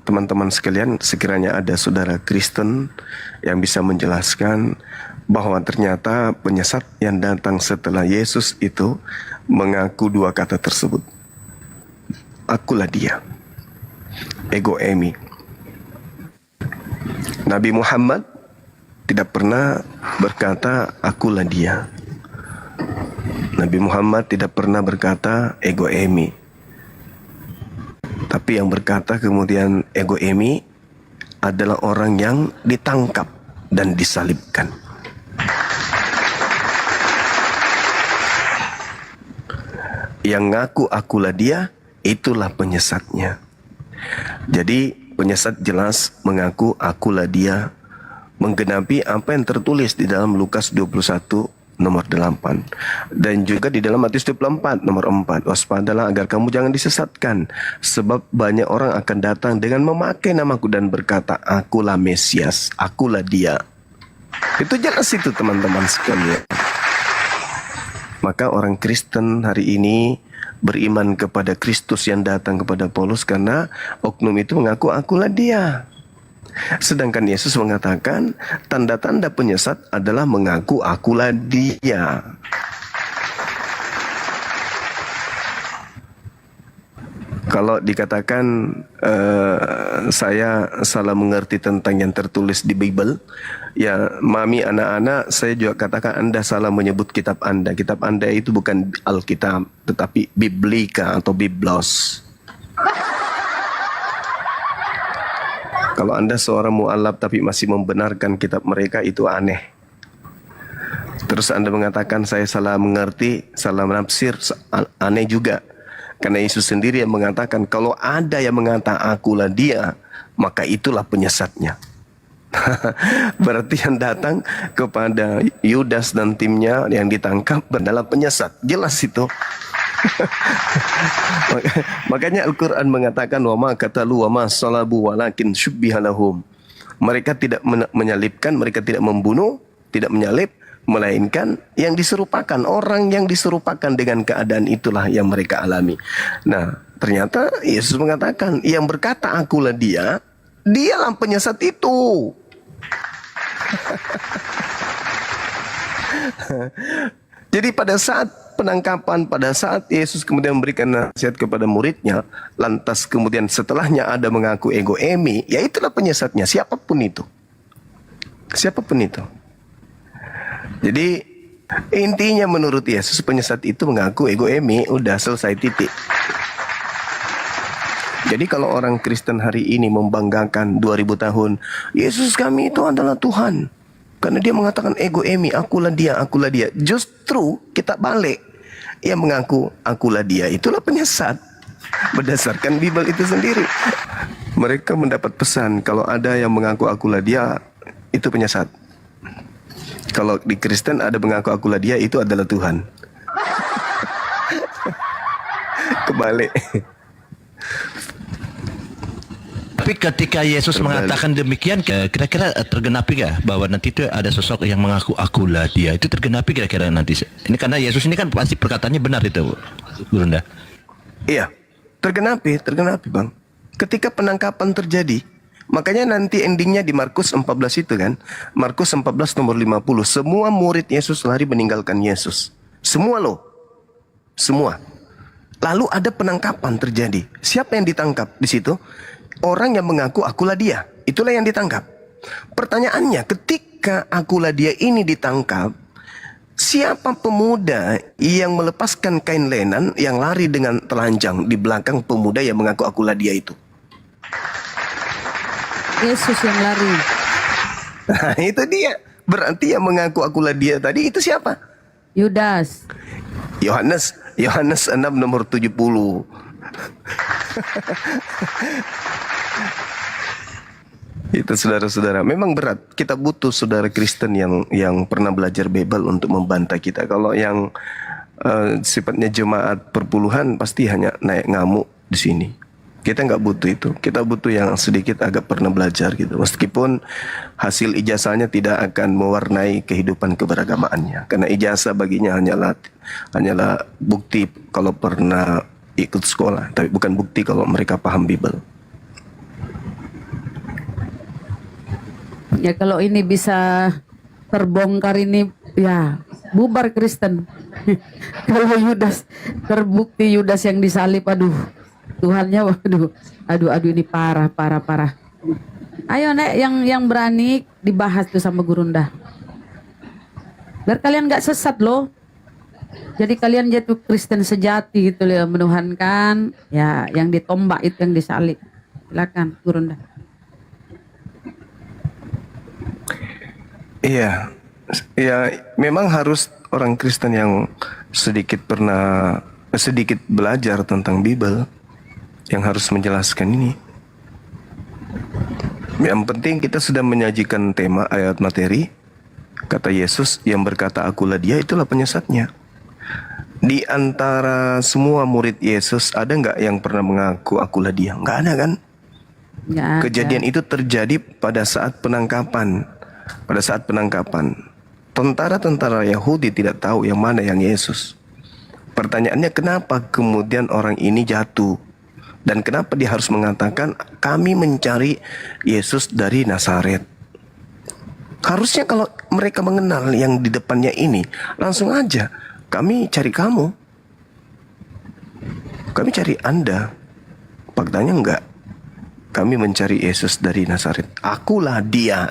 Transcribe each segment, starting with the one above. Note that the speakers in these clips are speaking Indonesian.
teman-teman sekalian, sekiranya ada saudara Kristen yang bisa menjelaskan bahwa ternyata penyesat yang datang setelah Yesus itu mengaku dua kata tersebut. Akulah dia. Ego eimi. Nabi Muhammad tidak pernah berkata akulah dia. Nabi Muhammad tidak pernah berkata ego eimi. Tapi yang berkata kemudian ego eimi adalah orang yang ditangkap dan disalibkan. Yang ngaku akulah dia, itulah penyesatnya. Jadi penyesat jelas mengaku akulah dia, menggenapi apa yang tertulis di dalam Lukas 21 nomor 8 dan juga di dalam Matius 24 nomor 4. Waspadalah agar kamu jangan disesatkan, sebab banyak orang akan datang dengan memakai namaku dan berkata akulah Mesias, akulah dia. Itu jelas itu teman-teman sekalian. Maka orang Kristen hari ini beriman kepada Kristus yang datang kepada Paulus karena oknum itu mengaku akulah dia. Sedangkan Yesus mengatakan tanda-tanda penyesat adalah mengaku akulah dia. Kalau dikatakan saya salah mengerti tentang yang tertulis di Bible, ya mami anak-anak, saya juga katakan Anda salah menyebut kitab Anda. Kitab Anda itu bukan Alkitab, tetapi Biblika atau Biblos. Kalau Anda seorang mu'alaf tapi masih membenarkan kitab mereka, itu aneh. Terus Anda mengatakan saya salah mengerti, salah menafsir, aneh juga. Karena Yesus sendiri yang mengatakan kalau ada yang mengatakan akulah dia, maka itulah penyesatnya. Berarti yang datang kepada Yudas dan timnya yang ditangkap adalah penyesat. Jelas itu. Makanya Al-Quran mengatakan wama qatalu wama salabu walakin syubbiha lahum. Mereka tidak menyalibkan, mereka tidak membunuh, tidak menyalib, melainkan yang diserupakan, orang yang diserupakan dengan keadaan itulah yang mereka alami. Nah, ternyata Yesus mengatakan yang berkata akulah dia, dialah penyesat itu. Jadi pada saat penangkapan, pada saat Yesus kemudian memberikan nasihat kepada muridnya, lantas kemudian setelahnya ada mengaku ego eimi, ya itulah penyesatnya, siapapun itu. Siapapun itu. Jadi intinya menurut Yesus penyesat itu mengaku ego eimi, udah selesai titik. Jadi kalau orang Kristen hari ini membanggakan 2000 tahun, Yesus kami itu adalah Tuhan. Karena dia mengatakan ego eimi, akulah dia, akulah dia. Justru kita balik. Yang mengaku akulah dia, itulah penyesat. Berdasarkan Bible itu sendiri. Mereka mendapat pesan kalau ada yang mengaku akulah dia, itu penyesat. Kalau di Kristen ada mengaku akulah dia, itu adalah Tuhan. Kebalik. Tapi ketika Yesus mengatakan demikian, kira-kira tergenapi gak bahwa nanti itu ada sosok yang mengaku akulah dia? Itu tergenapi kira-kira nanti? Ini karena Yesus ini kan pasti perkataannya benar itu, Gurunda. Iya, tergenapi Bang. Ketika penangkapan terjadi, makanya nanti endingnya di Markus 14 itu kan, Markus 14 nomor 50, semua murid Yesus lari meninggalkan Yesus. Semua loh, semua. Lalu ada penangkapan terjadi. Siapa yang ditangkap di situ? Orang yang mengaku akulah dia, itulah yang ditangkap. Pertanyaannya, ketika akulah dia ini ditangkap, siapa pemuda yang melepaskan kain lenan yang lari dengan telanjang di belakang pemuda yang mengaku akulah dia itu? Yesus yang lari. Nah, itu dia. Berarti yang mengaku akulah dia tadi itu siapa? Yudas. Yohanes 6 nomor 70. Itu saudara-saudara, memang berat. Kita butuh saudara Kristen yang pernah belajar Bible untuk membantah kita. Kalau yang sifatnya jemaat perpuluhan pasti hanya naik ngamuk di sini. Kita nggak butuh itu. Kita butuh yang sedikit agak pernah belajar gitu. Meskipun hasil ijazahnya tidak akan mewarnai kehidupan keberagamaannya. Karena ijazah baginya hanyalah bukti kalau pernah ikut sekolah, tapi bukan bukti kalau mereka paham Bible. Ya kalau ini bisa terbongkar ini, ya bubar Kristen. Kalau Yudas terbukti Yudas yang disalib, aduh, Tuhannya, waduh, aduh ini parah. Ayo Nek, yang berani dibahas tuh sama Gurunda. Biar kalian nggak sesat loh. Jadi kalian jatuh Kristen sejati gitu loh, menuhankan ya yang ditombak itu yang disalib. Silakan Gurunda. Iya, ya memang harus orang Kristen yang sedikit belajar tentang Bible yang harus menjelaskan ini. Yang penting kita sudah menyajikan tema ayat materi. Kata Yesus yang berkata akulah dia, itulah penyesatnya. Di antara semua murid Yesus ada nggak yang pernah mengaku akulah dia? Nggak ada kan? Nggak ada. Kejadian itu terjadi pada saat penangkapan. Pada saat penangkapan, tentara-tentara Yahudi tidak tahu yang mana yang Yesus. Pertanyaannya, kenapa kemudian orang ini jatuh? Dan kenapa dia harus mengatakan kami mencari Yesus dari Nazaret? Harusnya kalau mereka mengenal yang di depannya ini, langsung aja kami cari kamu, kami cari Anda. Faktanya enggak. Kami mencari Yesus dari Nazaret. Akulah dia.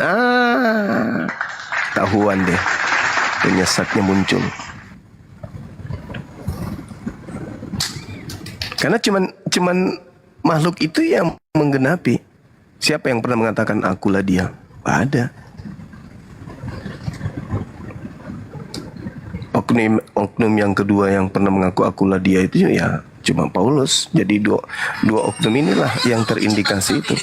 Tahuan deh. Penyesatnya muncul. Karena cuman makhluk itu yang menggenapi. Siapa yang pernah mengatakan akulah dia? Nggak ada. Oknum yang kedua yang pernah mengaku akulah dia itu ya cuma Paulus. Jadi dua oknum inilah yang terindikasi itu.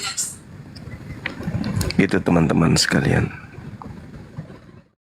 Gitu teman-teman sekalian.